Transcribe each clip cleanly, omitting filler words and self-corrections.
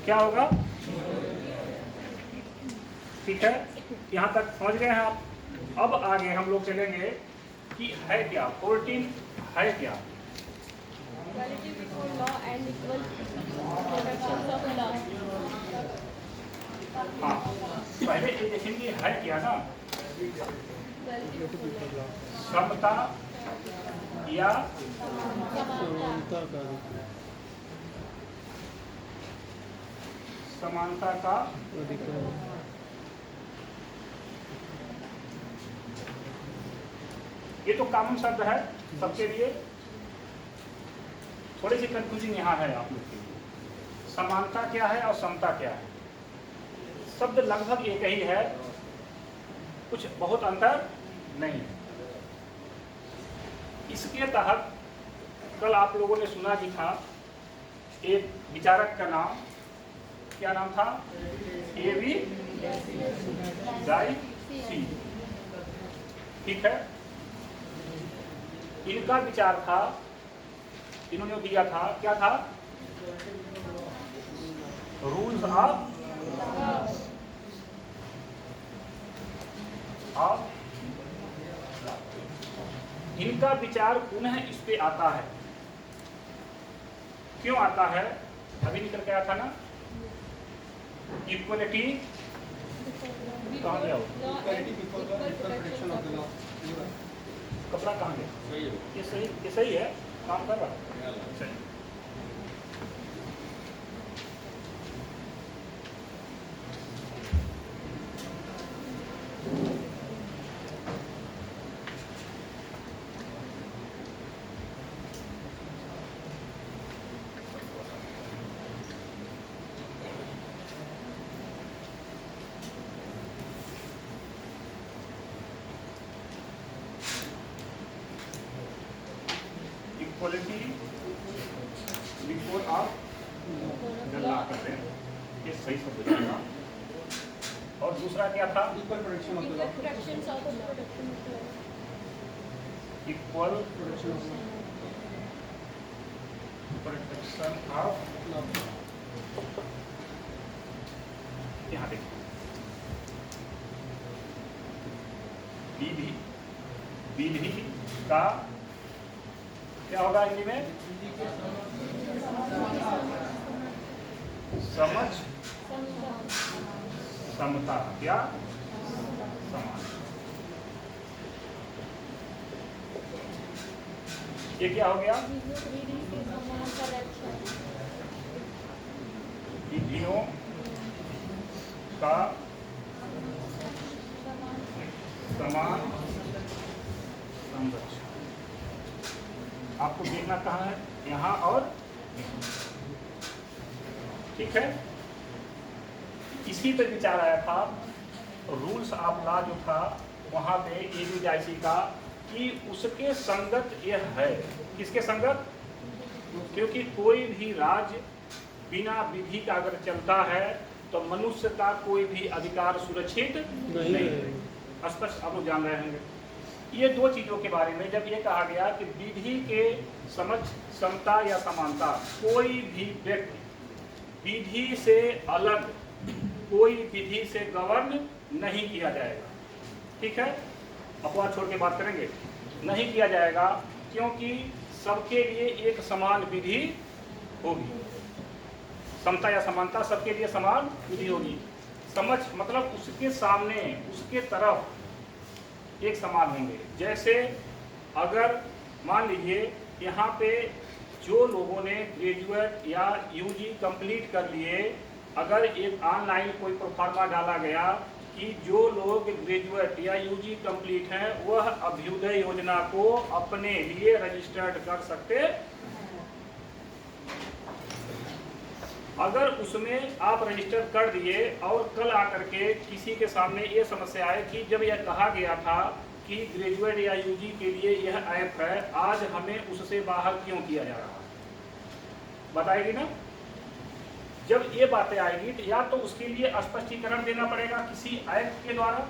क्या होगा? ठीक है, यहाँ तक समझ गए हैं आप। अब आगे हम लोग चलेंगे कि है क्या 14 है क्या। Equality before law and equal protections of law. हाँ, पहले ये देखेंगे है क्या ना, Equality before law. समता या समानता का ये तो कॉमन शब्द है सबके लिए। थोड़ी सी कंफ्यूजिंग यहाँ है आप लोग के लिए। समानता क्या है और समता क्या है? शब्द लगभग एक ही है, कुछ बहुत अंतर नहीं है। इसके तहत कल आप लोगों ने सुना कि था एक विचारक का नाम, क्या नाम था? A.V. डायसी। ठीक है, इनका विचार था, इन्होंने दिया था, क्या था? रूल्स ऑफ इनका विचार पुनः इस पे आता है। क्यों आता है? अभी निकल के आया था ना, इक्वलिटी कहाँ गया? कपड़ा कहाँ गया? ये सही है, काम कर रहा है सही। इक्वलिटी बिफोर आप ला करते हैं, ये सही शब्द है। और दूसरा क्या था? Equal protections of the law. Equal protection of, यहाँ देखिए विधि का क्या होगा हिंदी में? समझ समता या समान। ये क्या हो गया? विधियों का समान संरक्षण। आपको देखना कहाँ है? यहाँ और ठीक है। इसी पे विचार आया था, रूल्स ऑफ लॉ जो था वहाँ पे A.V. डायसी का, कि उसके संगत यह है। किसके संगत? क्योंकि कोई भी राज्य बिना विधि का अगर चलता है तो मनुष्य का कोई भी अधिकार सुरक्षित नहीं है। स्पष्ट आप लोग जान रहे होंगे। ये दो चीजों के बारे में जब ये कहा गया कि विधि के समझ समता या समानता, कोई भी व्यक्ति विधि से अलग, कोई विधि से गवर्न नहीं किया जाएगा। ठीक है, अपवाद छोड़ के बात करेंगे, नहीं किया जाएगा क्योंकि सबके लिए एक समान विधि होगी। समता या समानता, सबके लिए समान विधि होगी। समझ मतलब उसके सामने, उसके तरफ एक समान होंगे। जैसे अगर मान लीजिए यहाँ पे जो लोगों ने ग्रेजुएट या यूजी कंप्लीट कर लिए, अगर एक ऑनलाइन कोई प्रोफार्मा डाला गया कि जो लोग ग्रेजुएट या यूजी कंप्लीट हैं वह अभ्युदय योजना को अपने लिए रजिस्टर्ड कर सकते, अगर उसमें आप रजिस्टर कर दिए और कल आकर के किसी के सामने ये समस्या आए कि जब यह कहा गया था कि ग्रेजुएट या यूजी के लिए यह ऐप है, आज हमें उससे बाहर क्यों किया जा रहा है, बताएगी ना। जब ये बातें आएगी तो या तो उसके लिए स्पष्टीकरण देना पड़ेगा किसी ऐप के द्वारा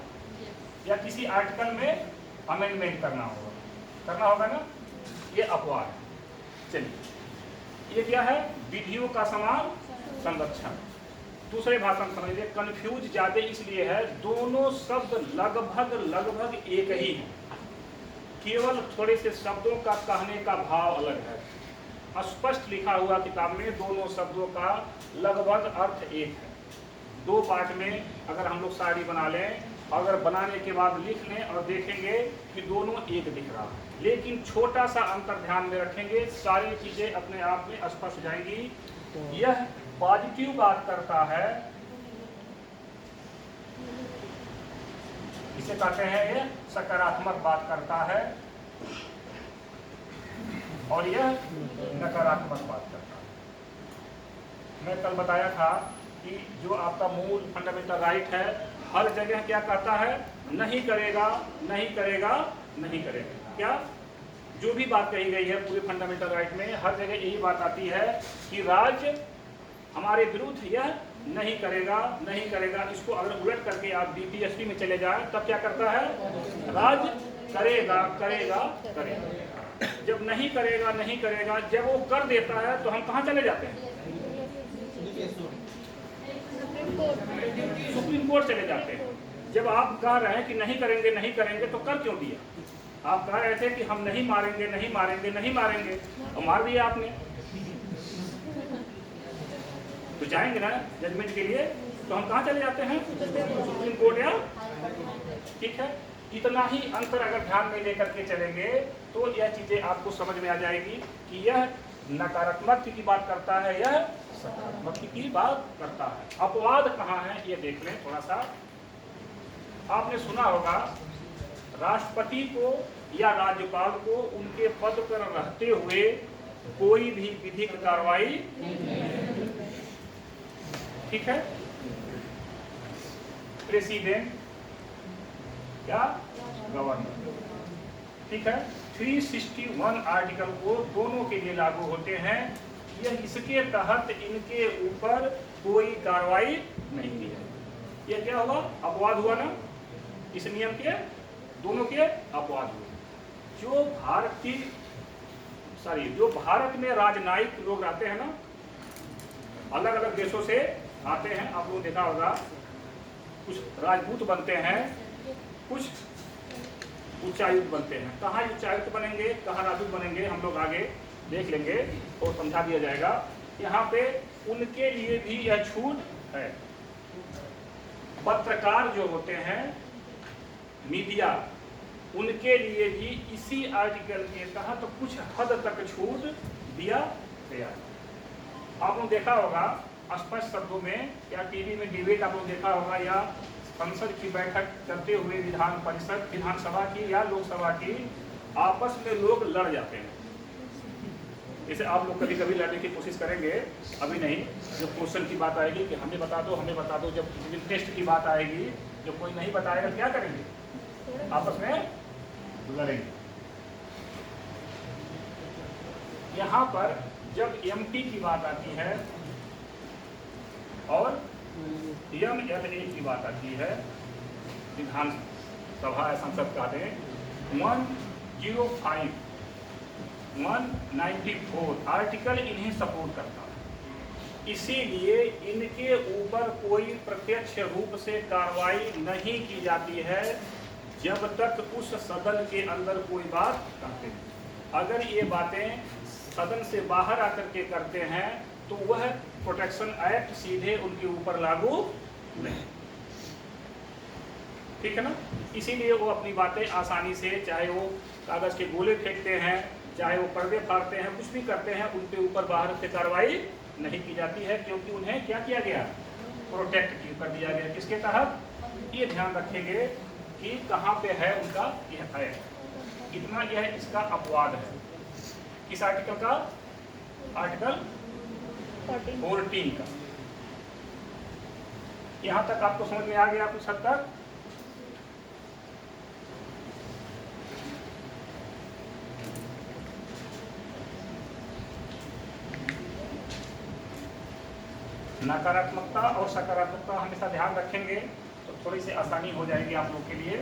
या किसी आर्टिकल में अमेंडमेंट करना होगा ना। ये अपवाद है। चलिए, ये क्या है? विधियों का समान संरक्षण। दूसरे भाषा में समझिए, कंफ्यूज ज्यादा इसलिए है, दोनों शब्द लगभग एक ही है, केवल थोड़े से शब्दों का कहने का भाव अलग है। स्पष्ट लिखा हुआ किताब में दोनों शब्दों का लगभग अर्थ एक है। दो पार्ट में अगर हम लोग शायरी बना लें, अगर बनाने के बाद लिख लें और देखेंगे कि दोनों एक दिख रहा है, लेकिन छोटा सा अंतर ध्यान में रखेंगे, सारी चीजें अपने आप में स्पष्ट हो जाएंगी। यह पॉजिटिव बात करता है, इसे कहते हैं ये सकारात्मक बात करता है, और यह नकारात्मक बात करता है। मैं कल बताया था कि जो आपका मूल फंडामेंटल राइट है, हर जगह क्या कहता है, नहीं करेगा नहीं करेगा नहीं करेगा। क्या जो भी बात कही गई है पूरे फंडामेंटल राइट में, हर जगह यही बात आती है कि राज्य हमारे विरुद्ध यह नहीं करेगा नहीं करेगा। इसको अगर उलट करके आप बीपीएसपी में चले जाए तब क्या करता है, राज्य करेगा करेगा करेगा। जब नहीं करेगा नहीं करेगा, जब वो कर देता है तो हम कहाँ चले जाते हैं, सुप्रीम कोर्ट चले जाते हैं। जब आप कह रहे हैं कि नहीं करेंगे तो कर क्यों दिया? आप कह रहे थे कि हम नहीं मारेंगे नहीं मारेंगे और मार दिया आपने, तो जाएंगे ना जजमेंट के लिए, तो हम कहाँ चले जाते हैं, सुप्रीम कोर्ट या। ठीक है, इतना ही अंतर अगर ध्यान में लेकर के चलेंगे तो यह चीजें आपको समझ में आ जाएगी कि यह नकारात्मक की बात करता है, यह सकारात्मक की बात करता है। अपवाद कहाँ है ये देख लें थोड़ा सा। आपने सुना होगा राष्ट्रपति को या राज्यपाल को उनके पद पर रहते हुए कोई भी विधिक कार्रवाई, ठीक है, प्रेसिडेंट या गवर्नर, ठीक है, 361 आर्टिकल को दोनों के लिए लागू होते हैं। यह इसके तहत इनके ऊपर कोई कार्रवाई नहीं की है। यह क्या हुआ, अपवाद हुआ ना, इस नियम के दोनों के अपवाद हुए। जो भारत में राजनयिक लोग रहते हैं ना, अलग अलग देशों से आते हैं, आप लोगों ने देखा होगा, कुछ राजदूत बनते हैं, कुछ उच्चायुक्त बनते हैं। कहाँ उच्चायुक्त बनेंगे, कहाँ राजदूत बनेंगे, हम लोग आगे देख लेंगे और समझा दिया जाएगा। यहाँ पे उनके लिए भी यह छूट है। पत्रकार जो होते हैं, मीडिया, उनके लिए भी इसी आर्टिकल के तहत कुछ हद तक छूट दिया गया। आप लोग देखा होगा स्पष्ट शब्दों में, या टीवी में डिबेट आप लोग देखा होगा, या संसद की बैठक करते हुए विधान परिषद, विधानसभा की या लोकसभा की, आपस में लोग लड़ जाते हैं। जैसे आप लोग कभी कभी लड़ने की कोशिश करेंगे, अभी नहीं, जब क्वेश्चन की बात आएगी कि हमें बता दो, जब टेस्ट की बात आएगी, जब कोई नहीं बताएगा क्या करेंगे, आपस में लड़ेंगे। यहाँ पर जब एमपी की बात आती है और एमएलए की बात आती है, विधानसभा संसद का है, 105, 194 आर्टिकल इन्हें सपोर्ट करता है। इसीलिए इनके ऊपर कोई प्रत्यक्ष रूप से कार्रवाई नहीं की जाती है जब तक उस सदन के अंदर कोई बात करते हैं। अगर ये बातें सदन से बाहर आकर के करते हैं तो वह प्रोटेक्शन एक्ट सीधे उनके ऊपर लागू नहीं, ठीक है ना। इसीलिए वो अपनी बातें आसानी से, चाहे वो कागज के गोले फेंकते हैं, चाहे वो पर्दे फाड़ते हैं, कुछ भी करते हैं, उनके ऊपर बाहर से कार्रवाई नहीं की जाती है, क्योंकि उन्हें क्या किया गया, प्रोटेक्ट कर दिया गया। किसके तहत, ये ध्यान रखेंगे कि कहाँ पे है उनका यह है। इतना यह इसका अपवाद है। किस आर्टिकल का, आर्टिकल 14 का। यहाँ तक आपको समझ में आ गया कुछ हद तक। नकारात्मकता और सकारात्मकता हमेशा ध्यान रखेंगे तो थोड़ी सी आसानी हो जाएगी आप लोग के लिए।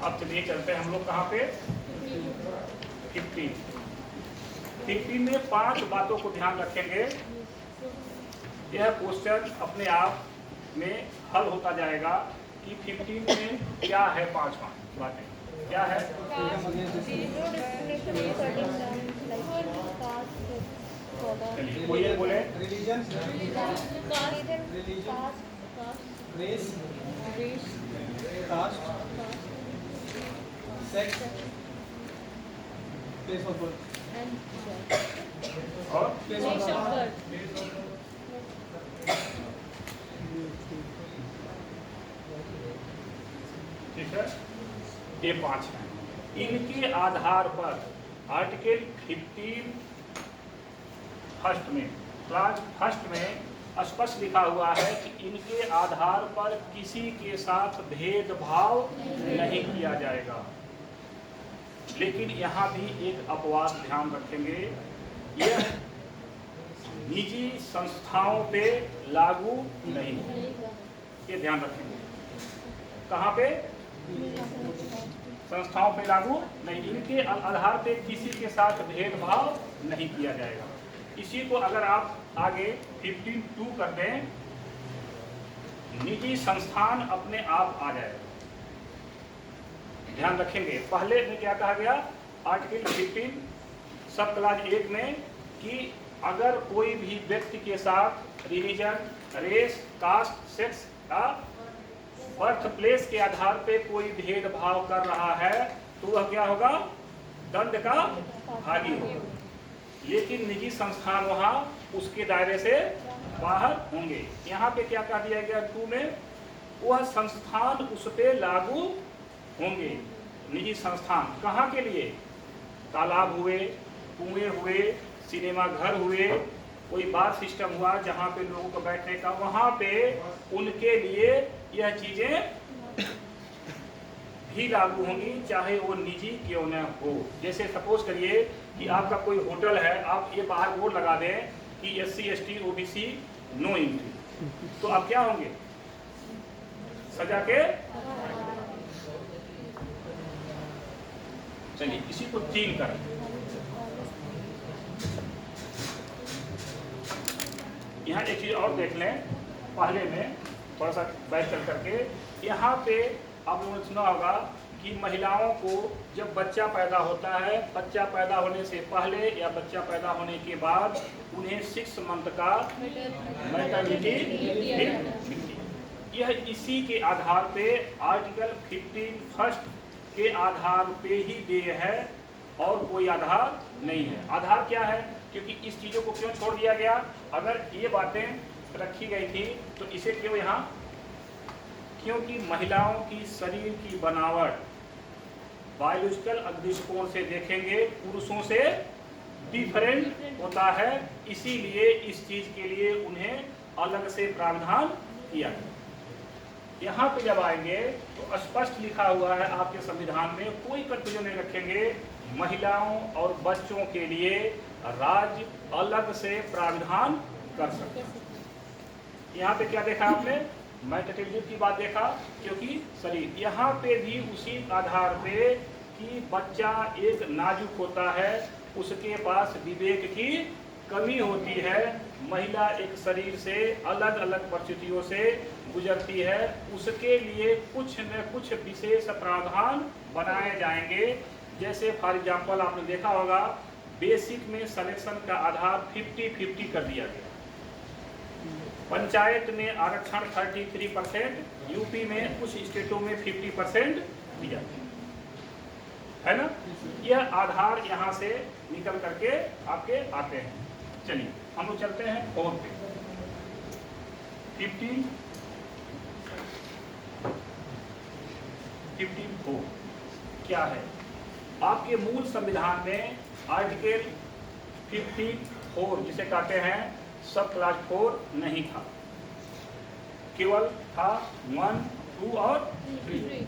अब चलिए चलते हैं हम लोग कहाँ पे, 15 में 5 बातों को ध्यान रखेंगे। यह क्वेश्चन अपने आप में हल होता जाएगा कि 15 में क्या है 5 बातें क्या है। चलिए कोई एक बोले। Religion, race, caste, sex, place of birth और प्लेस ऑफ बर्थ। ठीक है, ये 5 हैं। इनके आधार पर आर्टिकल 15 फर्स्ट में क्लास फर्स्ट में स्पष्ट लिखा हुआ है कि इनके आधार पर किसी के साथ भेदभाव नहीं किया जाएगा। लेकिन यहाँ भी एक अपवाद ध्यान रखेंगे, यह निजी संस्थाओं पे लागू नहीं, ये ध्यान रखेंगे। कहाँ पे? संस्थाओं पे लागू नहीं, इनके आधार पे किसी के साथ भेदभाव नहीं किया जाएगा। इसी को अगर आप आगे 15(2) कर दें, निजी संस्थान अपने आप आ जाएगा। ध्यान रखेंगे, पहले में क्या कहा गया आर्टिकल 15 सब क्लास 1 में कि अगर कोई भी व्यक्ति के साथ रिलीजन, रेस, कास्ट, सेक्स का बर्थ प्लेस के आधार पे कोई भेदभाव कर रहा है तो वह क्या होगा, दंड का भागी होगा। लेकिन निजी संस्थान वहां उसके दायरे से बाहर होंगे। यहाँ पे क्या कह दिया गया 2 में, वह संस्थान उस पे लागू होंगे। निजी संस्थान कहाँ के लिए? तालाब हुए, कुएं हुए, सिनेमा घर हुए, कोई बार सिस्टम हुआ जहाँ पे लोगों को बैठने का, वहाँ पे उनके लिए यह चीजें भी लागू होंगी, चाहे वो निजी क्यों न हो। जैसे सपोज करिए कि आपका कोई होटल है, आप ये बाहर बोर्ड लगा दें कि SC, ST, OBC no entry, तो आप क्या होंगे, सजा के। चलिए इसी को 3 करें। यहाँ एक चीज और देख लें, पहले में थोड़ा सा बैक चल करके, यहाँ पे आप लोगों ने सुना होगा कि महिलाओं को जब बच्चा पैदा होता है, बच्चा पैदा होने से पहले या बच्चा पैदा होने के बाद उन्हें 6 मंथ का मैटरनिटी लीव मिलती है। यह इसी के आधार पे आर्टिकल 15 फर्स्ट के आधार पे ही देय है और कोई आधार नहीं है। आधार क्या है? क्योंकि इस चीजों को क्यों छोड़ दिया गया? अगर ये बातें रखी गई थी तो इसे क्यों यहाँ, क्योंकि महिलाओं की शरीर की बनावट बायोलॉजिकल दृष्टिकोण से देखेंगे पुरुषों से डिफरेंट होता है, इसीलिए इस चीज के लिए उन्हें अलग से प्रावधान किया गया। यहाँ पे जब आएंगे तो स्पष्ट लिखा हुआ है आपके संविधान में, कोई कंफ्यूजन नहीं रखेंगे, महिलाओं और बच्चों के लिए राज्य अलग से प्रावधान कर सकते हैं। यहाँ पे क्या देखा आपने? मैटरनिटी लीव की बात देखा, क्योंकि शरीर, यहाँ पे भी उसी आधार पे कि बच्चा एक नाजुक होता है, उसके पास विवेक की कमी होती है, महिला एक शरीर से अलग अलग परिस्थितियों से गुजरती है, उसके लिए कुछ न कुछ विशेष प्रावधान बनाए जाएंगे। जैसे फॉर एग्जाम्पल आपने देखा होगा बेसिक में सिलेक्शन का आधार 50-50 कर दिया गया, पंचायत में आरक्षण 33%, यूपी में कुछ स्टेटों में 50% दिया है ना। यह आधार यहाँ से निकल करके आपके आते हैं। चलिए हम लोग चलते हैं 4 पे। 15(4) क्या है? आपके मूल संविधान में आर्टिकल 54 जिसे कहते हैं सब क्लास 4 नहीं था, केवल था 1, 2 और 3।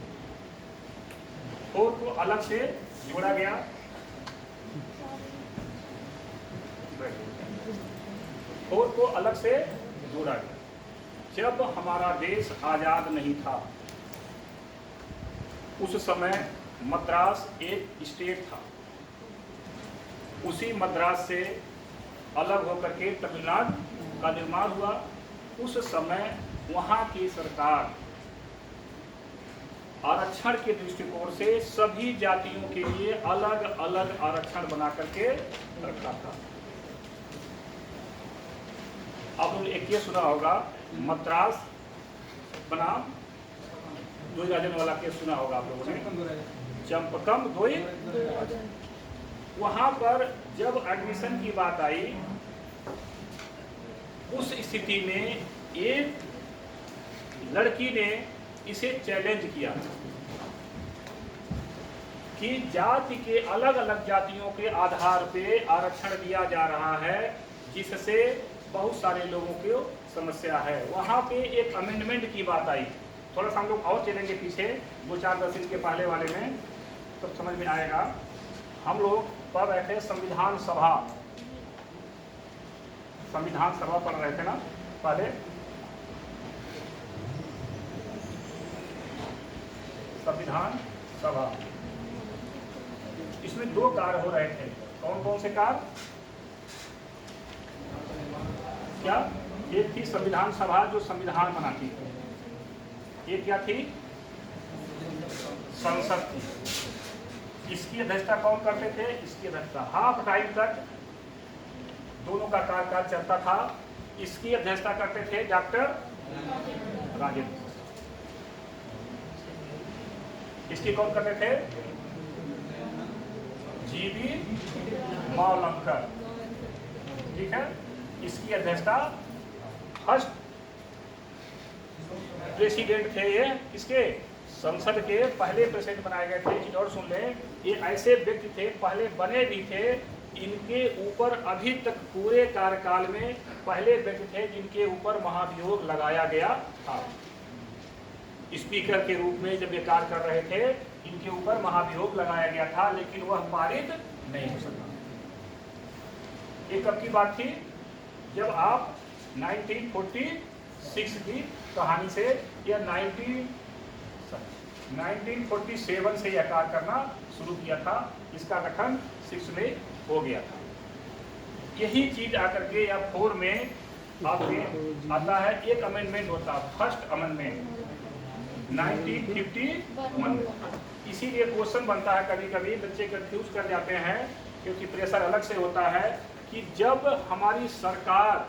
4 को अलग से जोड़ा गया। 4 को अलग से जोड़ा गया। जब हमारा देश आजाद नहीं था उस समय मद्रास एक स्टेट था, उसी मद्रास से अलग होकर के तमिलनाडु का निर्माण हुआ, उस समय वहाँ की सरकार आरक्षण के दृष्टिकोण से सभी जातियों के लिए अलग अलग आरक्षण बना करके रखा था। आप लोग एक ये सुना होगा, मद्रास बनाम दो राजन वाला केस सुना होगा आप लोगों ने, चंपकम दोई। वहां पर जब एडमिशन की बात आई, उस स्थिति में एक लड़की ने इसे चैलेंज किया कि जाति के अलग अलग जातियों के आधार पे आरक्षण दिया जा रहा है, जिससे बहुत सारे लोगों को समस्या है। वहां पे एक अमेंडमेंट की बात आई। थोड़ा सा हम लोग और चलेंगे पीछे 2-4 दिन के पहले वाले में, तो समझ में आएगा। हम लोग पढ़ रहे थे संविधान सभा पढ़ रहे थे ना पहले। संविधान सभा, इसमें 2 कार्य हो रहे थे। कौन कौन से कार्य? क्या? एक थी संविधान सभा जो संविधान बनाती थी, एक क्या थी? संसद थी। इसकी अध्यक्षता कौन करते थे? इसकी अध्यक्षता हाफ टाइम तक दोनों का कार्यकाल चलता था। इसकी अध्यक्षता करते थे डॉक्टर राजेंद्र। इसकी कौन करते थे? जीवी मावलंकर। ठीक है। इसकी अध्यक्षता फर्स्ट प्रेसिडेंट थे ये, इसके संसद के पहले प्रेसिडेंट बनाए गए थे। एक और सुन लें, ये ऐसे व्यक्ति थे, पहले बने भी थे, इनके ऊपर अभी तक पूरे कार्यकाल में पहले व्यक्ति थे जिनके ऊपर महाभियोग लगाया गया था। स्पीकर के रूप में जब ये कार्य कर रहे थे, इनके ऊपर महाभियोग लगाया गया था, लेकिन वह पारित नहीं हो सका। ये कब की बात थी? जब आप 1946 की कहानी से या 1947 से यह कार्य करना शुरू किया था। इसका गठन 6 में हो गया था। यही चीज आकर के या 4 में आपके आता है। एक अमेंडमेंट होता है, फर्स्ट अमेंडमेंट 1951। इसीलिए क्वेश्चन बनता है, कभी कभी बच्चे कंफ्यूज कर जाते हैं क्योंकि प्रेशर अलग से होता है कि जब हमारी सरकार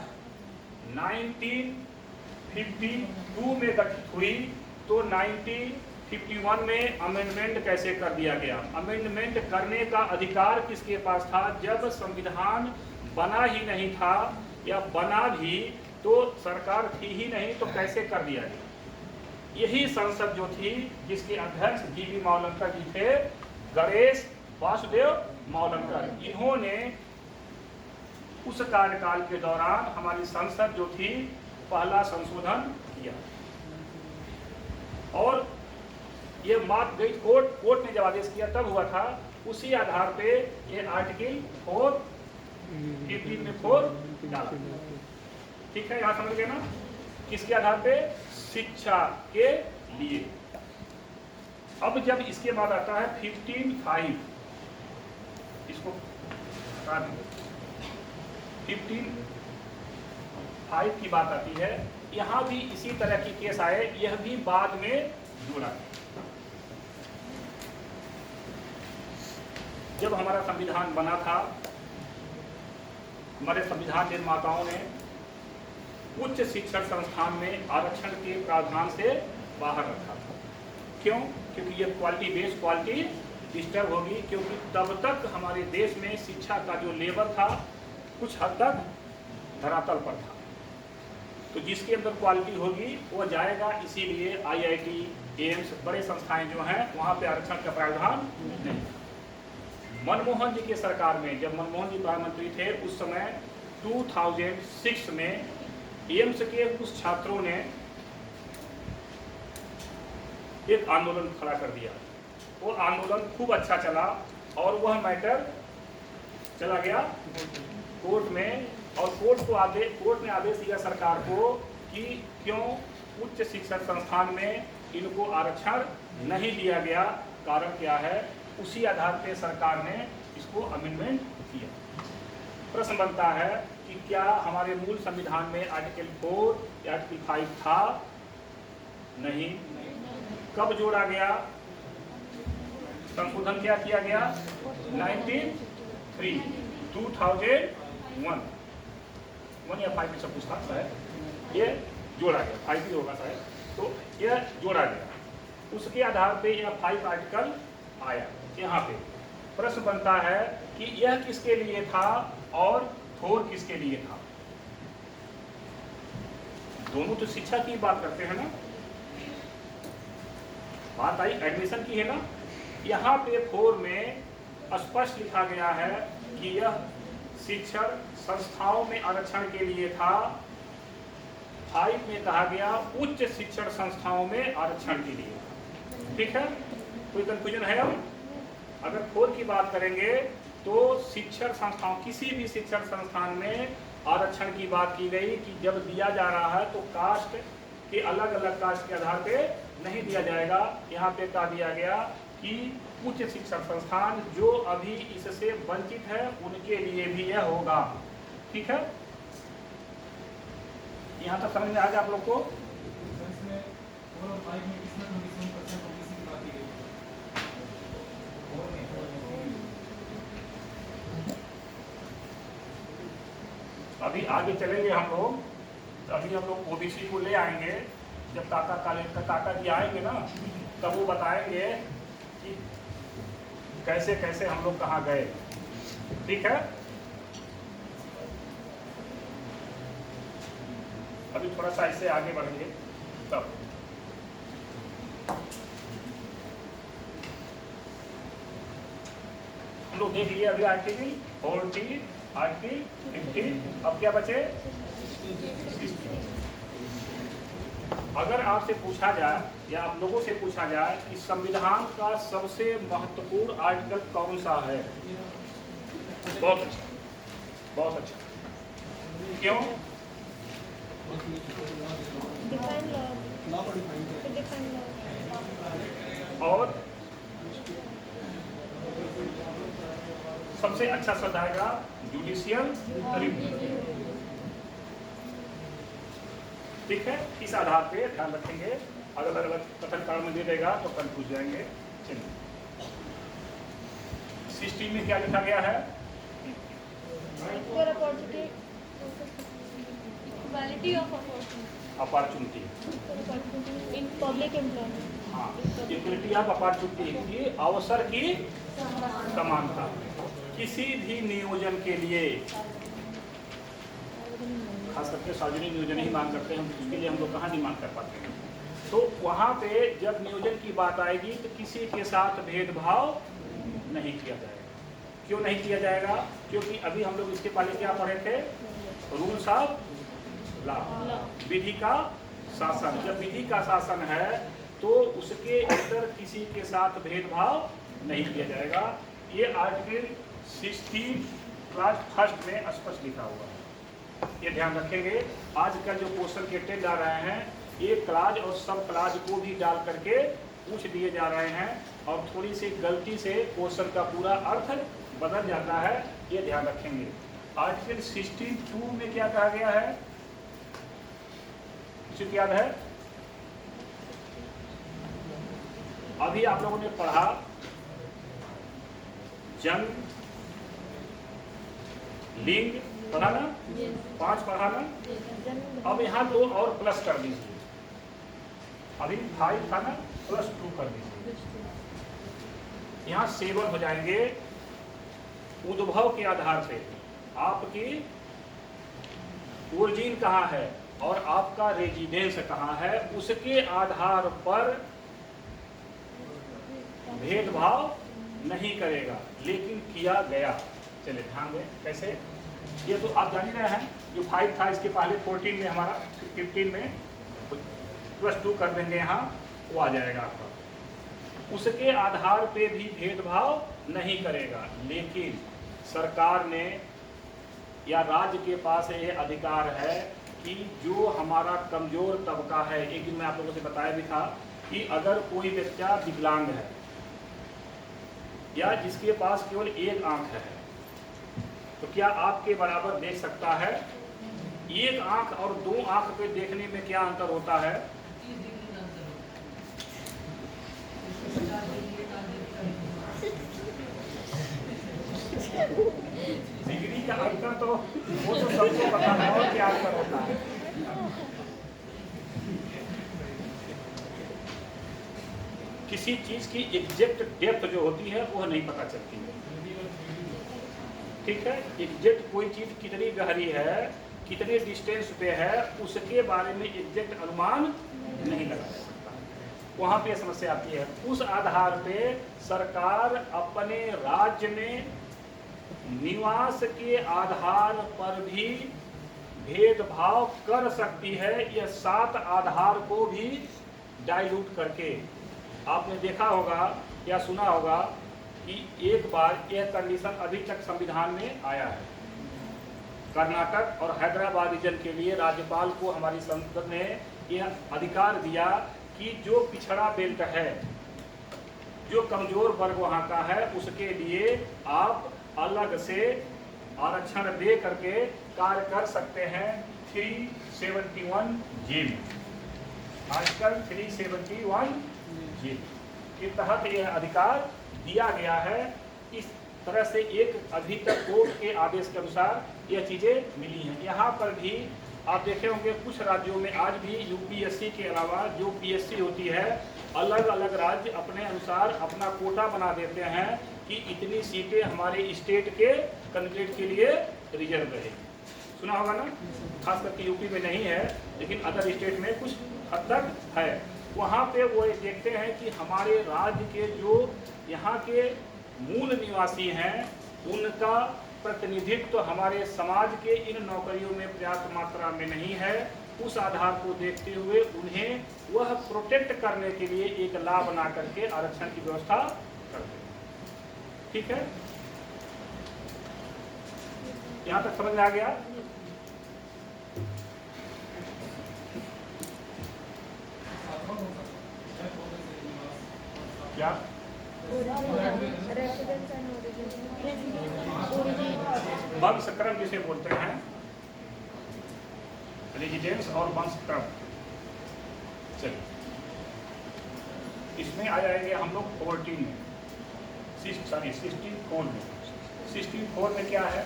1952 में गठित हुई तो 1951 में अमेंडमेंट कैसे कर दिया गया? अमेंडमेंट करने का अधिकार किसके पास था? जब संविधान बना ही नहीं था, या बना भी तो सरकार थी ही नहीं, तो कैसे कर दिया गया? यही संसद जो थी, जिसके अध्यक्ष जीवी मावलंकर जी थे, गणेश वासुदेव मावलंकर, इन्होंने उस कार्यकाल के दौरान हमारी संसद जो थी पहला संशोधन किया। और ये मार्क गई कोर्ट ने जब आदेश किया तब हुआ था। उसी आधार पे ये आर्टिकल 4 में 4 डाला। ठीक है, यहाँ समझ गए ना? किसके आधार पे? शिक्षा के लिए। अब जब इसके बाद आता है 15(5), इसको 15(5) की बात आती है। यहाँ भी इसी तरह की केस आए, यह भी बाद में जुड़ा। जब हमारा संविधान बना था, हमारे संविधान निर्माताओं ने उच्च शिक्षण संस्थान में आरक्षण के प्रावधान से बाहर रखा था। क्यों? क्योंकि ये क्वालिटी बेस्ड क्वालिटी डिस्टर्ब होगी, क्योंकि तब तक हमारे देश में शिक्षा का जो लेवल था कुछ हद तक धरातल पर था। तो जिसके अंदर क्वालिटी होगी वो जाएगा। इसीलिए IIT, एम्स, बड़े संस्थाएं जो हैं वहाँ पे आरक्षण का प्रावधान नहीं। मनमोहन जी की सरकार में, जब मनमोहन जी प्रधानमंत्री थे, उस समय 2006 में एम्स के कुछ छात्रों ने एक आंदोलन खड़ा कर दिया। वो आंदोलन खूब अच्छा चला और वह मैटर चला गया कोर्ट में, और कोर्ट ने आदेश दिया सरकार को कि क्यों उच्च शिक्षण संस्थान में इनको आरक्षण नहीं दिया गया, कारण क्या है। उसी आधार पे सरकार ने इसको अमेंडमेंट किया। प्रश्न बनता है कि क्या हमारे मूल संविधान में आर्टिकल 4 या आर्टिकल 5 था? नहीं। कब जोड़ा गया? संशोधन क्या किया गया? 1903 2001 1 या 5 में सब कुछ था शायद, ये जोड़ा गया, 5 ही होगा शायद, तो यह जोड़ा गया। उसके आधार पे यह 5 आर्टिकल आया। यहाँ पे प्रश्न बनता है कि यह किसके लिए था और 4 किसके लिए था? दोनों तो शिक्षा की बात करते हैं ना, बात आई एडमिशन की है ना। यहाँ पे 4 में स्पष्ट लिखा गया है कि यह शिक्षण संस्थाओं में आरक्षण के लिए था। 5 में कहा गया उच्च शिक्षण संस्थाओं में आरक्षण के लिए। ठीक है, कोई कंफ्यूजन है? अब अगर 4 की बात करेंगे तो शिक्षण संस्थाओं, किसी भी शिक्षण संस्थान में आरक्षण की बात की गई कि जब दिया जा रहा है तो कास्ट के अलग अलग कास्ट के आधार पे नहीं दिया जाएगा। यहाँ पे कहा दिया गया कि उच्च शिक्षण संस्थान जो अभी इससे वंचित है उनके लिए भी यह होगा। ठीक है, यहाँ तक समझ में आ गया आप लोग को? अभी आगे चलेंगे हम लोग, तो अभी हम लोग ओबीसी को ले आएंगे। जब काका जी आएंगे ना, तब वो बताएंगे कि कैसे कैसे हम लोग कहाँ गए। ठीक है, अभी थोड़ा सा इससे आगे बढ़ेंगे तब। हम लोग देख लिए अभी आर्टिकल 40, आर्टिकल 50, अब क्या बचे? 60। अगर आपसे पूछा जाए या आप लोगों से पूछा जाए कि संविधान का सबसे महत्वपूर्ण आर्टिकल कौन सा है? बहुत अच्छा, बहुत अच्छा। क्यों? Define law. Define law. और सबसे अच्छा शब्द आएगा जुडिशियल रिव्यू। ठीक है, इस आधार पे ध्यान रखेंगे। अगर अलग अलग कथन कारण में दे देगा तो कंफ्यूज जाएंगे। चलिए 16 में क्या लिखा गया है? Equal opportunity. Equality of opportunity. Opportunity. Equal opportunity in public employment. हाँ, इक्वलिटी ऑफ अपॉर्चुनिटी की अवसर की समानता। किसी भी नियोजन के लिए, खास करके सार्वजनिक नियोजन ही मांग करते हैं, उसके लिए हम लोग कहाँ नहीं मांग कर पाते हैं। तो वहाँ पे जब नियोजन की बात आएगी तो किसी के साथ भेदभाव नहीं किया जाएगा। क्यों नहीं किया जाएगा? क्योंकि अभी हम लोग इसके पहले क्या पढ़े थे? रूल्स ऑफ लॉ, विधि का शासन। जब विधि का शासन है तो उसके अंदर किसी के साथ भेदभाव नहीं किया जाएगा। ये आर्टिकल 16 क्लास फर्स्ट में स्पष्ट लिखा हुआ है, ये ध्यान रखेंगे। आजकल जो क्वेश्चन के टेस्ट आ रहे हैं, ये क्लाज और सब क्लाज को भी डाल करके पूछ दिए जा रहे हैं और थोड़ी सी गलती से क्वेश्चन का पूरा अर्थ बदल जाता है, ये ध्यान रखेंगे। आर्टिकल 16(2) में क्या कहा गया है? किसी को याद है? अभी आप लोगों ने पढ़ा जन्म, लिंग, पढ़ा ना? 5 पढ़ा ना? अब यहाँ 2 और प्लस कर दीजिए। अभी 5 था ना, +2 कर दीजिए। यहाँ 7 हो जाएंगे। उद्भव के आधार पे आपकी ओरिजिन कहाँ है और आपका रेजिडेंस कहाँ है, उसके आधार पर भेदभाव नहीं करेगा, लेकिन किया गया। चलिए ध्यान दें कैसे। ये तो आप जान ही रहे हैं, जो 5 था इसके पहले 14 में, हमारा 15 में +2 कर देंगे, यहाँ वो आ जाएगा आपका। उसके आधार पे भी भेदभाव नहीं करेगा, लेकिन सरकार ने या राज्य के पास ये अधिकार है कि जो हमारा कमजोर तबका है, एक दिन मैं आप लोगों से बताया भी था कि अगर कोई व्यक्ति विकलांग है या जिसके पास केवल 1 आंख है, तो क्या आपके बराबर देख सकता है? एक आंख और दो आंख पे देखने में क्या अंतर होता है? डिग्री का अंतर तो वो तो सबको पता है और क्या अंतर होता है। किसी चीज की एग्जैक्ट डेप्थ जो होती है वह नहीं पता चलती है, ठीक है। एग्जैक्ट कोई चीज कितनी गहरी है, कितने डिस्टेंस पे है, उसके बारे में एग्जैक्ट अनुमान नहीं लगाया जा सकता। वहां पे समस्या आती है। उस आधार पे सरकार अपने राज्य में निवास के आधार पर भी भेदभाव कर सकती है, यह 7 आधार को भी डाइल्यूट करके। आपने देखा होगा या सुना होगा कि एक बार यह कंडीशन अभी तक संविधान में आया है। कर्नाटक और हैदराबाद रीजन के लिए राज्यपाल को हमारी संसद ने यह अधिकार दिया कि जो पिछड़ा बेल्ट है, जो कमजोर वर्ग वहाँ का है, उसके लिए आप अलग से आरक्षण दे करके कार्य कर सकते हैं 371 जी में। आजकल 371 जी के तहत यह अधिकार दिया गया है। इस तरह से एक अभी तक कोर्ट के आदेश के अनुसार यह चीजें मिली हैं। यहाँ पर भी आप देखे होंगे कुछ राज्यों में आज भी यूपीएससी के अलावा जो पीएससी होती है, अलग अलग राज्य अपने अनुसार अपना कोटा बना देते हैं कि इतनी सीटें हमारे स्टेट के कैंडिडेट के लिए रिजर्व रहे। सुना होगा ना, खास करके यूपी में नहीं है लेकिन अदर स्टेट में कुछ हद तक है। वहाँ पे वो देखते हैं कि हमारे राज्य के जो यहाँ के मूल निवासी हैं उनका प्रतिनिधित्व हमारे समाज के इन नौकरियों में पर्याप्त मात्रा में नहीं है। उस आधार को देखते हुए उन्हें वह प्रोटेक्ट करने के लिए एक लॉ बना करके आरक्षण की व्यवस्था करते हैं, ठीक है। यहाँ तक समझ में आ गया? क्या वंशक्रम जिसे बोलते हैं, रेजिडेंस और वंशक्रम। चलिए इसमें आ जाएंगे हम लोग 14 में, 64 में। 64 में क्या है?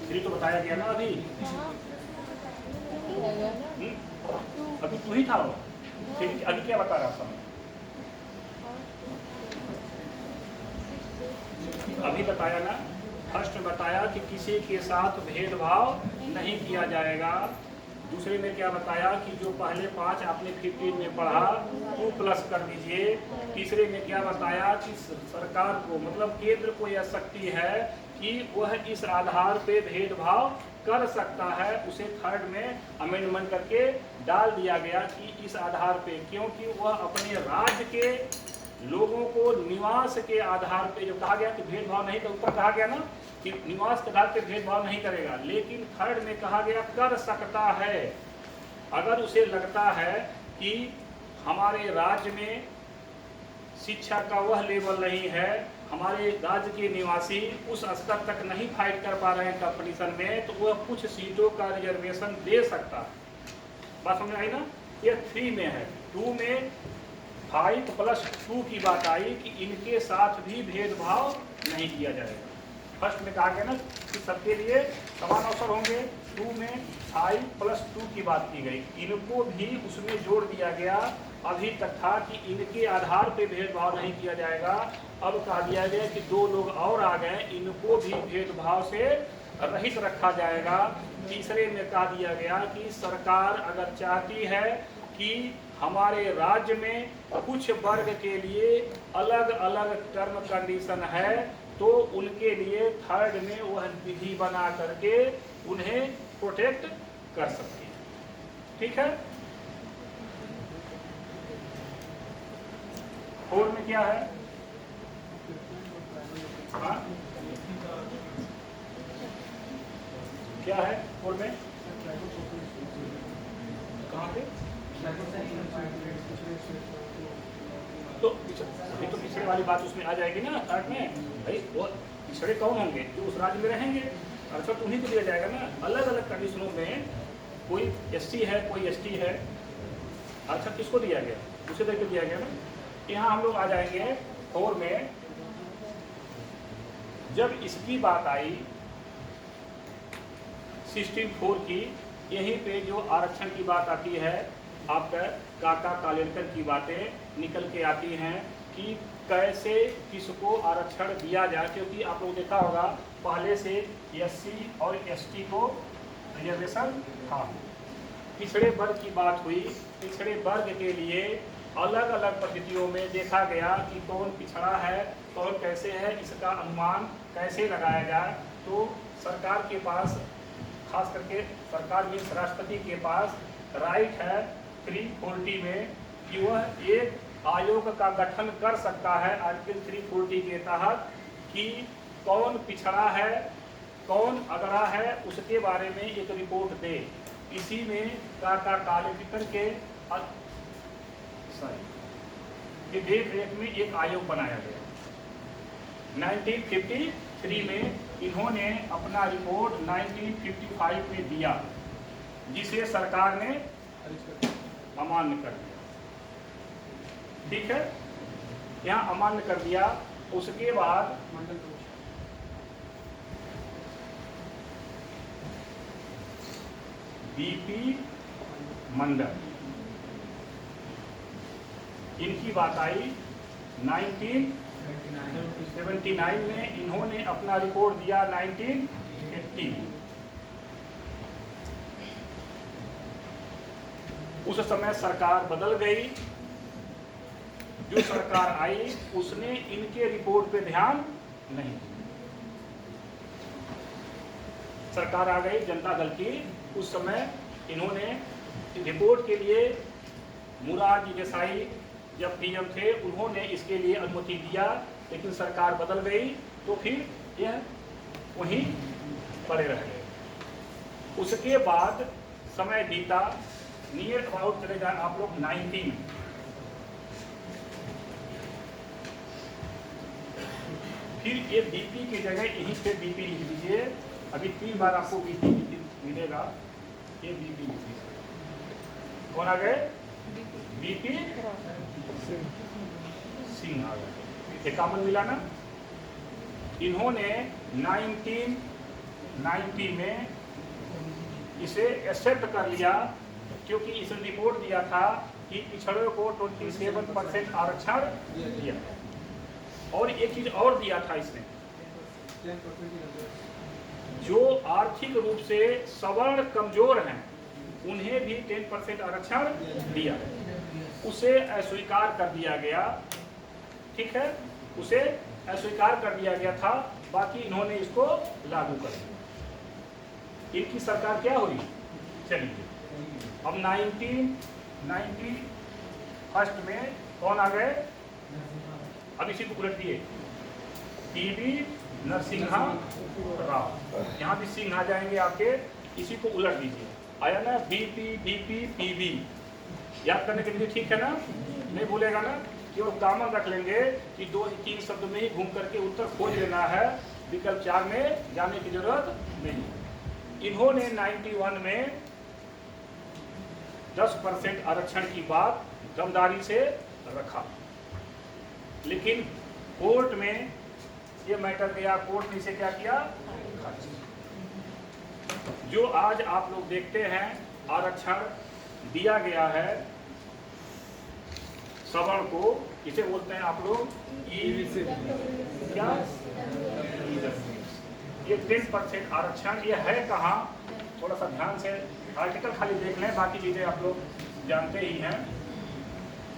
फ्री तो बताया गया ना अभी। अभी तू ही था वो, ठीक। अभी क्या बता रहा था? अभी बताया ना, फर्स्ट में बताया कि किसी के साथ भेदभाव नहीं किया जाएगा। दूसरे में क्या बताया कि जो पहले 5 आपने 15 में पढ़ा 2 प्लस कर दीजिए। तीसरे में क्या बताया कि सरकार को मतलब केंद्र को यह शक्ति है कि वह इस आधार पे भेदभाव कर सकता है। उसे थर्ड में अमेंडमेंट करके डाल दिया गया कि इस आधार पे, क्योंकि वह अपने राज्य के लोगों को निवास के आधार पे, जो कहा गया कि भेदभाव नहीं, तो ऊपर कहा गया ना कि निवास के आधार पे भेदभाव नहीं करेगा, लेकिन थर्ड में कहा गया कर सकता है। अगर उसे लगता है कि हमारे राज्य में शिक्षा का वह लेवल नहीं है, हमारे राज्य के निवासी उस स्तर तक नहीं फाइट कर पा रहे हैं कंपटीशन में, तो वह कुछ सीटों का रिजर्वेशन दे सकता है। बात समझ आई ना? ये 3 में है। 2 में 5+2 की बात आई कि इनके साथ भी भेदभाव नहीं किया जाएगा। फर्स्ट में कहा गया ना कि सबके लिए समान अवसर होंगे। 2 में 5+2 की बात की गई, इनको भी उसमें जोड़ दिया गया। अभी तक था कि इनके आधार पे भेदभाव नहीं किया जाएगा, अब कहा दिया गया कि 2 लोग और आ गए, इनको भी भेदभाव से रहित रखा जाएगा। तीसरे में कहा दिया गया कि सरकार अगर चाहती है कि हमारे राज्य में कुछ वर्ग के लिए अलग अलग टर्म कंडीशन है, तो उनके लिए थर्ड में वह विधि बना करके उन्हें प्रोटेक्ट कर सकती है, ठीक है। 4 में क्या है? हाँ? क्या है 4 में? कहाँ पे? तो अभी तो पिछड़े वाली बात उसमें आ जाएगी ना चार्ट में, भाई वो पिछड़े कौन होंगे? जो उस राज्य में रहेंगे, अच्छा तो उन्हीं को दिया जाएगा ना। अलग अलग कंडीशनों में कोई SC है, कोई ST है, अच्छा किसको दिया गया? उसे देख के दिया गया ना। यहाँ हम लोग आ जाएंगे 4 में, जब इसकी बात आई 16(4) की, यहीं पे जो आरक्षण की बात आती है, आपका काका कालेलकर की बातें निकल के आती हैं कि कैसे किसको आरक्षण दिया जाए, क्योंकि आप लोग देखा होगा पहले से SC और ST को रिजर्वेशन था। पिछड़े वर्ग की बात हुई, पिछड़े वर्ग के लिए अलग अलग पद्धतियों में देखा गया कि कौन पिछड़ा है, कौन कैसे है, इसका अनुमान कैसे लगाया जाए। तो सरकार के पास, खास करके सरकार में राष्ट्रपति के पास राइट है 340 में कि वह एक आयोग का गठन कर सकता है आर्टिकल 340 के तहत कि कौन पिछड़ा है, कौन अगड़ा है, उसके बारे में एक रिपोर्ट दे। इसी में काका कालेलकर के देख रेख में एक आयोग बनाया गया। 1953 में इन्होंने अपना रिपोर्ट 1955 में दिया, जिसे सरकार ने अमान्य कर दिया। ठीक है, यहाँ अमान्य कर दिया। उसके बाद बीपी मंडल, इनकी बात आई 1979 में, इन्होंने अपना रिपोर्ट दिया 1980। उस समय सरकार बदल गई, जो सरकार आई उसने इनके रिपोर्ट पे ध्यान नहीं दिया। सरकार आ गई जनता दल की, उस समय इन्होंने रिपोर्ट के लिए मोरारजी देसाई जब PM थे, उन्होंने इसके लिए अनुमति दिया, लेकिन सरकार बदल गई तो फिर यह वहीं पड़े रह गए। उसके बाद समय बीता, नियर अबाउट चले जाए आप लोग 19, फिर ये BP की जगह यहीं पे BP लिख दीजिए। अभी 3 बार आपको BP मिलेगा, ये BP लिख दीजिए। कौन आ गए? BP सिंह आ गए। 51 मिला ना। इन्होंने 1990 में इसे एक्सेप्ट कर लिया, क्योंकि इसने रिपोर्ट दिया था कि पिछड़ों को 27% आरक्षण दिया, और एक चीज और दिया था इसने, जो आर्थिक रूप से सवर्ण कमजोर हैं उन्हें भी 10% आरक्षण दिया, उसे अस्वीकार कर दिया गया। ठीक है, उसे अस्वीकार कर दिया गया था, बाकी इन्होंने इसको लागू कर दिया। इनकी सरकार क्या हुई? चलिए अब 1991 में कौन आ गए? अब इसी को उलट दिए, PV नरसिम्हा राव, यहाँ भी सिंह आ जाएंगे आपके, इसी को उलट दीजिए। आया ना? BP, BP, PV याद करने के लिए ठीक है ना? नहीं भूलेगा ना? केवल कॉमन रख लेंगे कि 2-3 शब्द में ही घूम करके उत्तर खोज लेना है, विकल्प 4 में जाने की जरूरत नहीं। इन्होंने 91 में 10% आरक्षण की बात दमदारी से रखा, लेकिन कोर्ट में ये मैटर गया, कोर्ट ने इसे क्या किया? जो आज आप लोग देखते हैं आरक्षण दिया गया है सवर्ण को, इसे बोलते हैं आप लोग क्या? ये 10% आरक्षण, ये है कहाँ? थोड़ा सा ध्यान से आर्टिकल खाली देख लें, बाकी चीजें आप लोग जानते ही हैं।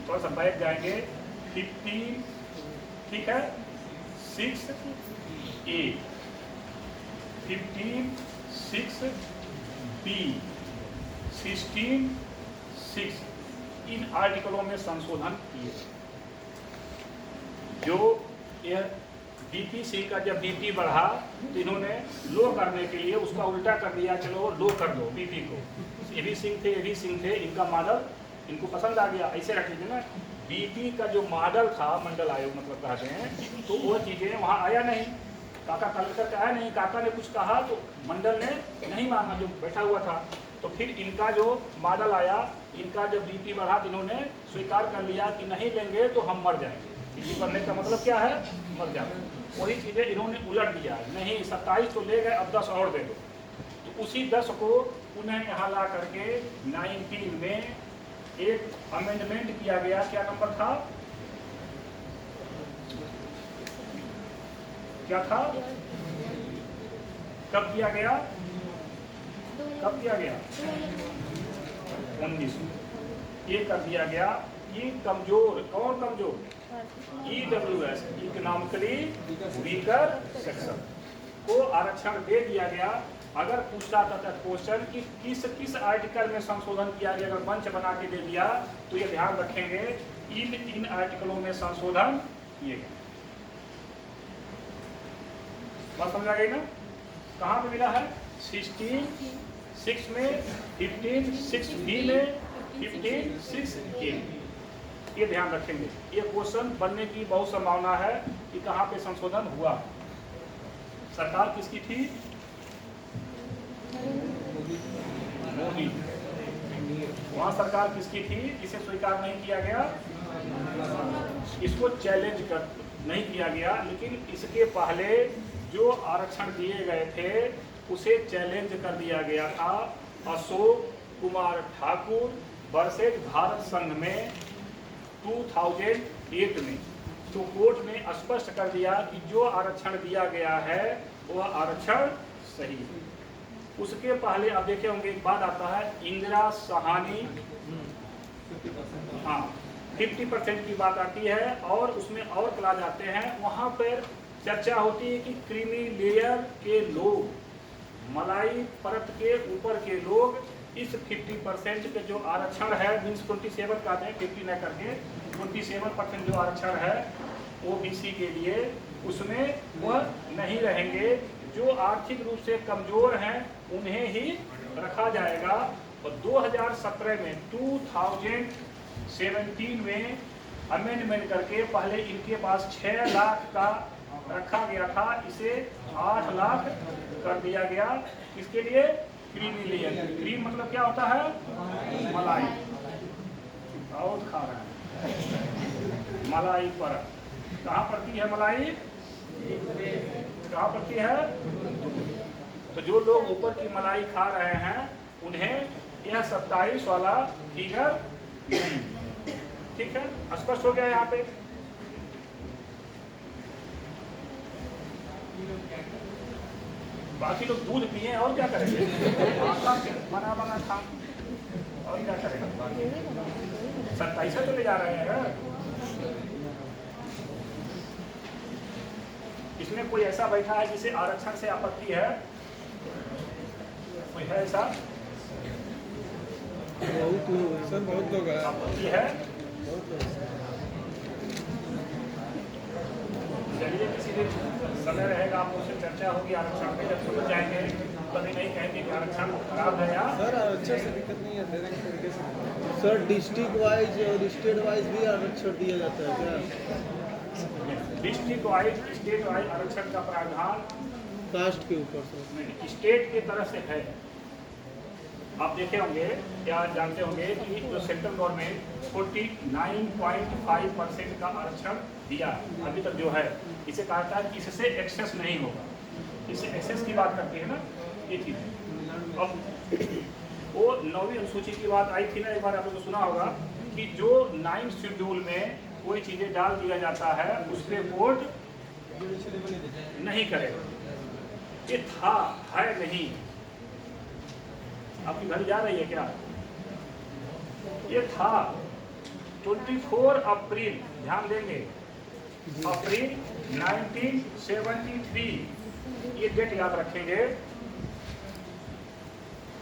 थोड़ा सा बैठ जाएंगे। 15, ठीक है, 6A, 15, 6B, 16, 6, इन आर्टिकलों में संशोधन किए। जो यह BP सिंह का जब BP बढ़ा तो इन्होंने लो करने के लिए उसका उल्टा कर दिया, चलो लो कर दो BP को। ये भी सिंह थे, इनका मॉडल इनको पसंद आ गया, ऐसे रख लीजिए ना, बीपी का जो मॉडल था, मंडल आयोग मतलब कहते हैं, तो वो चीज़ें वहाँ आया नहीं। काका कलेक्टर का आया नहीं, काका ने कुछ कहा तो मंडल ने नहीं माना जो बैठा हुआ था। तो फिर इनका जो मॉडल आया, इनका जब बीपी बढ़ा तो इन्होंने स्वीकार कर लिया कि नहीं लेंगे तो हम मर जाएंगे। बीपी बढ़ने का मतलब क्या है? मर जाएंगे। वही चीज़ें इन्होंने उलट दिया, नहीं 27 तो ले गए, अब 10 और दे दो। तो उसी 10 को उन्हें यहाँ ला करके 19 में एक अमेंडमेंट किया गया। क्या नंबर था? क्या था? कब किया गया? कब किया गया? 19 ये कर दिया गया कि कमजोर, कौन कमजोर? EWS, इकोनॉमिकली वीकर सेक्शन को आरक्षण दे दिया गया। अगर पूछता था क्वेश्चन कि किस किस आर्टिकल में संशोधन किया गया, अगर मंच बना के दे दिया तो ये ध्यान रखेंगे, इन आर्टिकलों में संशोधन किए गए। बात समझ आ गई ना? कहाँ पे मिला है? 16(6) में, 15(6)(b) में, 15(6)(a) ये ध्यान रखेंगे। ये क्वेश्चन बनने की बहुत संभावना है कि कहाँ पे संशोधन हुआ। सरकार किसकी थी? मोदी। वहाँ सरकार किसकी थी? इसे स्वीकार नहीं किया गया, इसको चैलेंज कर नहीं किया गया। लेकिन इसके पहले जो आरक्षण दिए गए थे उसे चैलेंज कर दिया गया था अशोक कुमार ठाकुर वर्सेज भारत संघ में 2008 में। तो कोर्ट ने स्पष्ट कर दिया कि जो आरक्षण दिया गया है वह आरक्षण सही है। उसके पहले आप देखे होंगे एक बात आता है, इंदिरा सहानी, हाँ 50% की बात आती है और उसमें और क्लास आते हैं। वहाँ पर चर्चा होती है कि क्रीमी लेयर के लोग, मलाई परत के ऊपर के लोग इस 50% के जो आरक्षण है, मीन्स 27 कहते हैं, 50 न करके 27% जो आरक्षण है ओबीसी के लिए, उसमें वह नहीं रहेंगे। जो आर्थिक रूप से कमजोर हैं उन्हें ही रखा जाएगा। और 2017 में 2017 में अमेंडमेंट करके पहले इनके पास 6 लाख का रखा गया था, इसे 8 लाख कर दिया गया। इसके लिए क्रीमी लेयर, क्रीम मतलब क्या होता है? मलाई। बहुत खा रहा है मलाई पर। कहाँ पड़ती है मलाई? कहाँ पड़ती है? तो जो लोग ऊपर की मलाई खा रहे हैं उन्हें यह 27 वाला फिगर नहीं। ठीक है, स्पष्ट हो गया यहाँ पे? बाकी लोग दूध पिए और क्या करेंगे? बना बना खा और क्या करेंगे? 27 तो ले जा रहे हैं। इसमें कोई ऐसा बैठा है जिसे आरक्षण से आपत्ति है? कोई है ऐसा? बहुत लोग हैं। आपत्ति है? चलिए किसी दिन समय रहेगा, आप उससे चर्चा होगी आरक्षण पे, जब समझ जाएंगे कभी नहीं कहेंगे कि आरक्षण खराब है। यार सर आरक्षण से दिक्कत नहीं है, डायरेक्ट तरीके से। सर डिस्ट्रिक्ट वाइज और स्टेट वाइज भी आरक्षण दिया जाता है क्या? डिस्ट्रिक्ट वाइज, स्टेट वाइज आरक्षण का प्रावधान कास्ट के ऊपर सर स्टेट की तरफ से है। आप देखे होंगे या जानते होंगे कि जो सेंट्रल गवर्नमेंट 49.5% का आरक्षण दिया अभी तक जो है, इसे कहा था कि इससे एक्सेस नहीं होगा। इससे एक्सेस की बात करती है ना ये चीज़। अब वो 9वीं अनुसूची की बात आई थी ना, एक बार आप लोगों ने सुना होगा कि जो 9th शेड्यूल में कोई चीज़ें डाल दिया जाता है उस पर कोर्ट नहीं करेगा। ये था, है नहीं। आपकी घर जा रही है क्या? ये था 24 अप्रैल, ध्यान देंगे, अप्रैल 1973। ये डेट याद रखेंगे।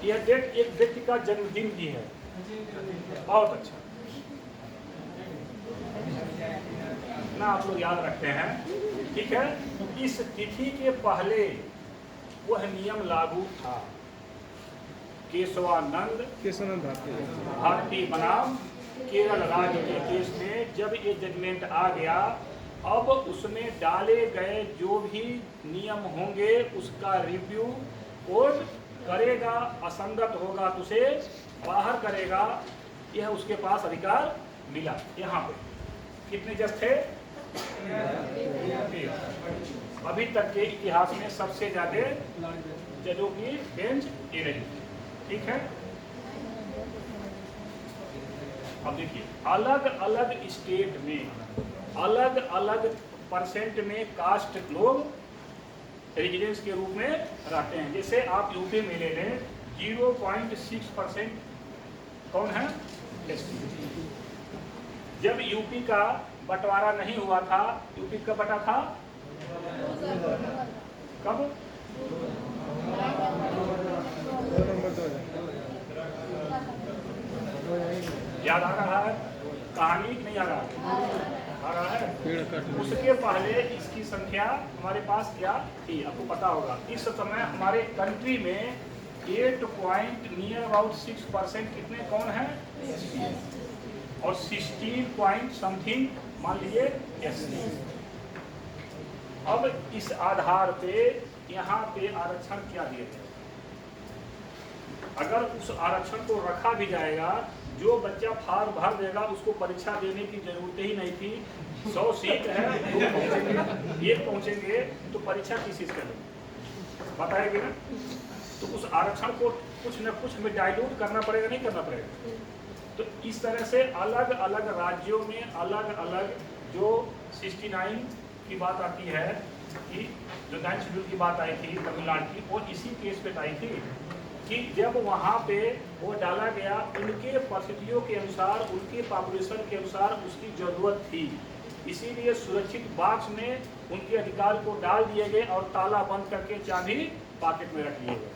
यह डेट एक व्यक्ति का जन्मदिन भी है। बहुत अच्छा ना, आप लोग याद रखते हैं। ठीक है, इस तिथि के पहले वह नियम लागू था। केशवानंद केशवानंद भारती बनाम केरल राज्य के केस में जब ये जजमेंट आ गया, अब उसमें डाले गए जो भी नियम होंगे उसका रिव्यू कोर्ट करेगा, असंगत होगा तो उसे बाहर करेगा। यह उसके पास अधिकार मिला। यहाँ पे कितने जज थे? अभी तक के इतिहास में सबसे ज्यादा जजों की बेंच ये रही। ठीक है, अब देखिए अलग अलग स्टेट में अलग अलग परसेंट में कास्ट लोग रेजिडेंस के रूप में रहते हैं। जैसे आप यूपी में ले लें 0.6% कौन है? एसटी। जब यूपी का बंटवारा नहीं हुआ था, यूपी कब बटा था? कब? याद आ रहा है कहानी नहीं आ रहा? आ रहा है। उसके पहले इसकी संख्या हमारे पास क्या थी आपको पता होगा। इस समय हमारे कंट्री में 8.6% कितने कौन है? और 16 पॉइंट समथिंग मान लीजिए एससी। अब इस आधार पे यहाँ पे आरक्षण क्या दिए थे? अगर उस आरक्षण को रखा भी जाएगा, जो बच्चा फार्म भर देगा उसको परीक्षा देने की जरूरत ही नहीं थी। 100 सीट है, 2 पहुंचेंगे, 1 पहुंचेंगे तो परीक्षा किस चीज करेंगे बताएंगे ना। तो उस आरक्षण को कुछ न कुछ में डाइल्यूट करना पड़ेगा, नहीं करना पड़ेगा। तो इस तरह से अलग अलग राज्यों में अलग अलग जो 69 की बात आती है कि जो 9 शेड्यूल की बात आई थी तमिलनाडु की, वो इसी केस पे आई थी कि जब वहाँ पे वो डाला गया उनके परिस्थितियों के अनुसार, उनके पॉपुलेशन के अनुसार उसकी जरूरत थी, इसीलिए सुरक्षित बॉक्स में उनके अधिकार को डाल दिए गए और ताला बंद करके चाबी पॉकेट में रख लिए गए।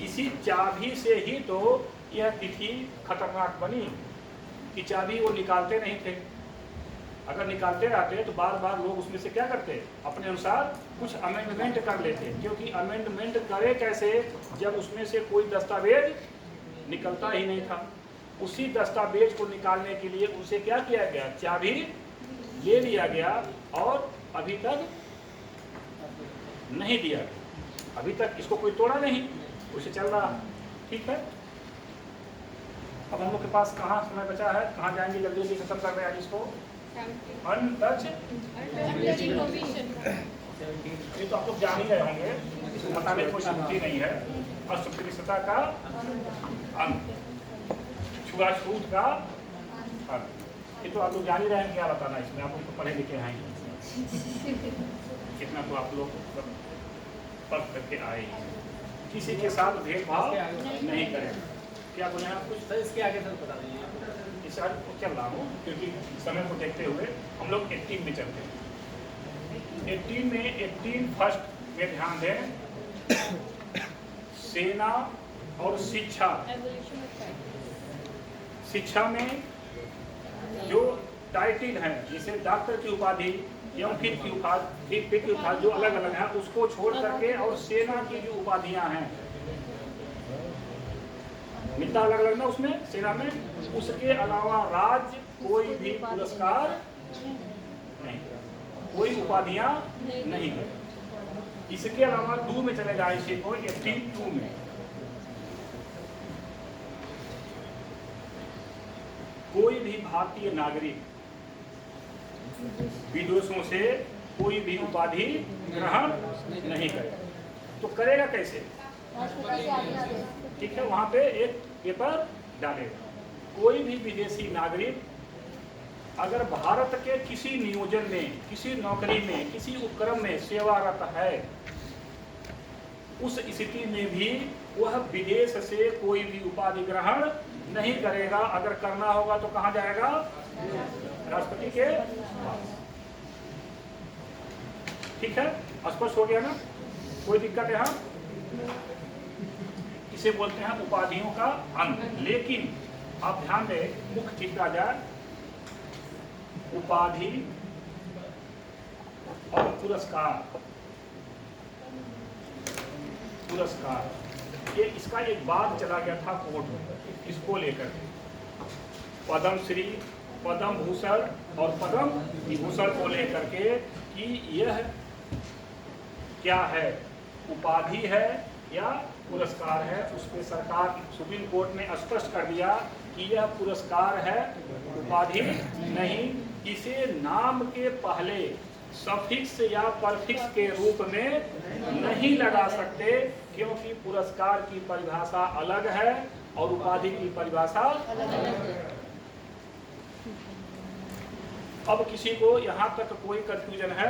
इसी चाबी से ही तो यह तिथि खतरनाक बनी कि चाबी वो निकालते नहीं थे। अगर निकालते रहते तो बार बार लोग उसमें से क्या करते, अपने अनुसार कुछ अमेंडमेंट कर लेते, क्योंकि अमेंडमेंट करे कैसे जब उसमें से कोई दस्तावेज निकलता ही नहीं था। उसी दस्तावेज को निकालने के लिए उसे क्या किया गया, चाबी ले लिया गया और अभी तक नहीं दिया। अभी तक इसको कोई तोड़ा नहीं, उसे चल रहा। ठीक है, अब हम लोग के पास कहाँ समय बचा है, कहाँ जाएंगे? जल्दी जल्दी खत्म कर रहे हैं इसको। अनटच ये तो आप लोग जान ही रहे होंगे, इसको बताने की कोई जरूरत नहीं है। अस्पृश्यता का अंत, छुआछूत का अंत, ये तो आप लोग जान ही रहे हैं। क्या बताना इसमें, आप लोग तो पढ़े लिखे हैं, कितना तो आप लोग पढ़ करके आए। किसी के साथ भेदभाव नहीं करें। क्या बोले आप कुछ? इसके आगे सर बता दीजिए। इस आज को चल रहा हूँ क्योंकि समय को देखते हुए हम लोग 18 में चलते हैं। 18 फर्स्ट में ध्यान दें, सेना और शिक्षा। शिक्षा में जो टाइटल है, जैसे डॉक्टर की उपाधि या फिर की उपाधि जो अलग अलग है उसको छोड़ करके, और सेना की जो उपाधियां हैं मिलता अलग अलग ना उसमें सेना में, उसके अलावा राज्य कोई भी पुरस्कार नहीं, कोई उपाधियां नहीं है। इसके अलावा 2 में चले जाए इसी को 18(2) में कोई भी भारतीय नागरिक विदेशों से कोई भी उपाधि ग्रहण नहीं करेगा। तो करेगा कैसे? ठीक है, वहां पे एक पेपर डालेगा। कोई भी विदेशी नागरिक अगर भारत के किसी नियोजन में, किसी नौकरी में, किसी उपक्रम में सेवारत है, उस स्थिति में भी वह विदेश से कोई भी उपाधि ग्रहण नहीं करेगा। अगर करना होगा तो कहाँ जाएगा? राष्ट्रपति के पास। ठीक है, स्पष्ट हो गया ना? कोई दिक्कत है? यहाँ इसे बोलते हैं उपाधियों का अंत। लेकिन आप ध्यान दें, मुख्य चीज आ जाए, उपाधि और पुरस्कार। पुरस्कार ये इसका एक बात चला गया था कोर्ट में, इसको लेकर पद्मश्री, पद्म भूषण और पद्म विभूषण को लेकर के कि यह क्या है, उपाधि है या पुरस्कार है, उस पर सरकार सुप्रीम कोर्ट ने स्पष्ट कर दिया कि यह पुरस्कार है, उपाधि नहीं। इसे नाम के पहले सफिक्स या परफिक्स के रूप में नहीं लगा सकते, क्योंकि पुरस्कार की परिभाषा अलग है और उपाधि की परिभाषा अलग है। अब किसी को यहाँ तक कोई कंफ्यूजन है?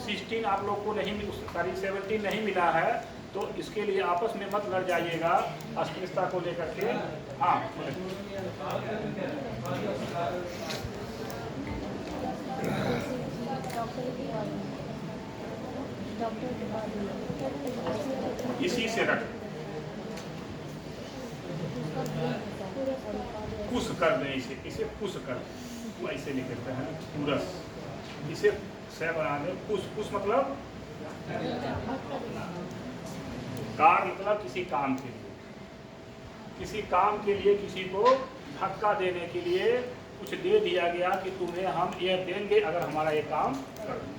16 आप लोग को नहीं, सॉरी 17 नहीं मिला है, तो इसके लिए आपस में मत लड़ जाइएगा अस्पृश्यता को लेकर के। हाँ, इसी से रख कुश कर दें, इसे कुश कर, वो ऐसे लिख देते हैं पुरस, इसे से बना दें कुश। कुश मतलब कार, मतलब किसी काम के लिए, किसी काम के लिए किसी को धक्का देने के लिए कुछ दे दिया गया कि तुम्हें हम ये देंगे अगर हमारा ये काम कर दो।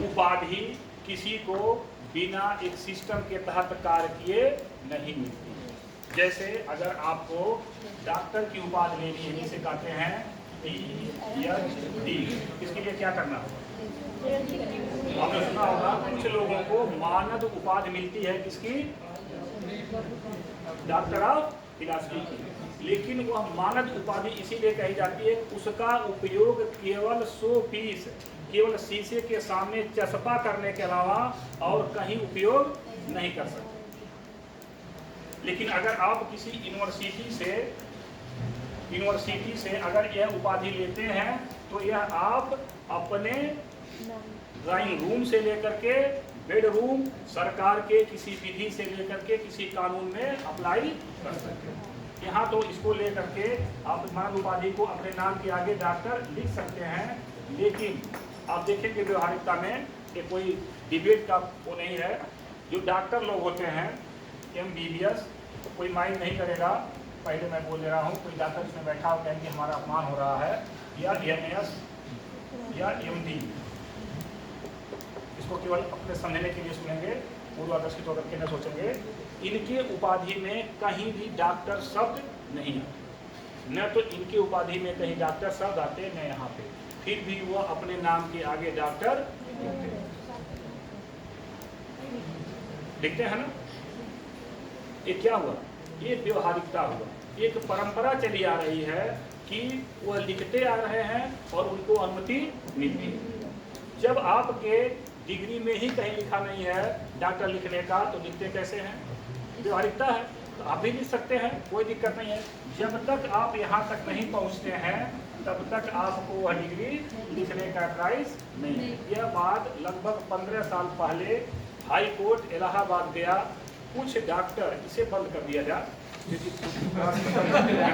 उपाधि किसी को बिना एक सिस्टम के तहत कार्य किए नहीं मिलती। जैसे अगर आपको डॉक्टर की उपाधि लेनी है, जिसे कहते हैं PhD, इसके लिए क्या करना होगा? आपने सुना होगा कुछ लोगों को मानद उपाधि मिलती है, किसकी? डॉक्टर ऑफ फिलॉसफी की। लेकिन वह मानद उपाधि इसीलिए कही जाती है उसका उपयोग केवल 100 पीस, केवल शीशे के सामने चस्पा करने के अलावा और कहीं उपयोग नहीं कर सकते। लेकिन अगर आप किसी यूनिवर्सिटी से अगर यह उपाधि लेते हैं तो यह आप अपने ड्राइंग रूम से लेकर के बेडरूम, सरकार के किसी विधि से लेकर के किसी कानून में अप्लाई कर सकते हैं। यहाँ तो इसको लेकर के आप मानद उपाधि को अपने नाम के आगे डॉक्टर लिख सकते हैं, लेकिन आप देखेंगे व्यवहारिकता में ये कोई डिबेट का वो नहीं है। जो डॉक्टर लोग होते हैं MBBS, तो कोई माइंड नहीं करेगा, पहले मैं बोल दे रहा हूँ, कोई डॉक्टर इसमें बैठा हो कहेंगे हमारा अपमान हो रहा है, या MS या MD, इसको केवल अपने समझने के लिए सुनेंगे, पूर्वादर्शित होकर के न सोचेंगे। इनके उपाधि में कहीं भी डॉक्टर शब्द नहीं आते, न तो इनके उपाधि में कहीं डॉक्टर शब्द आते न यहाँ पे, फिर भी वो अपने नाम के आगे डॉक्टर लिखते हैं ना। ये क्या हुआ? ये व्यवहारिकता हुआ, एक परंपरा चली आ रही है कि वह लिखते आ रहे हैं और उनको अनुमति मिलती है। जब आपके डिग्री में ही कहीं लिखा नहीं है डॉक्टर लिखने का, तो लिखते कैसे हैं? व्यवहारिकता है, तो आप भी लिख सकते हैं, कोई दिक्कत नहीं है। जब तक आप यहाँ तक नहीं पहुँचते हैं तब तक आपको वह डिग्री लिखने का राइट नहीं है। यह बात लगभग 15 साल पहले हाई कोर्ट इलाहाबाद गया, कुछ डॉक्टर, इसे बंद कर दिया जा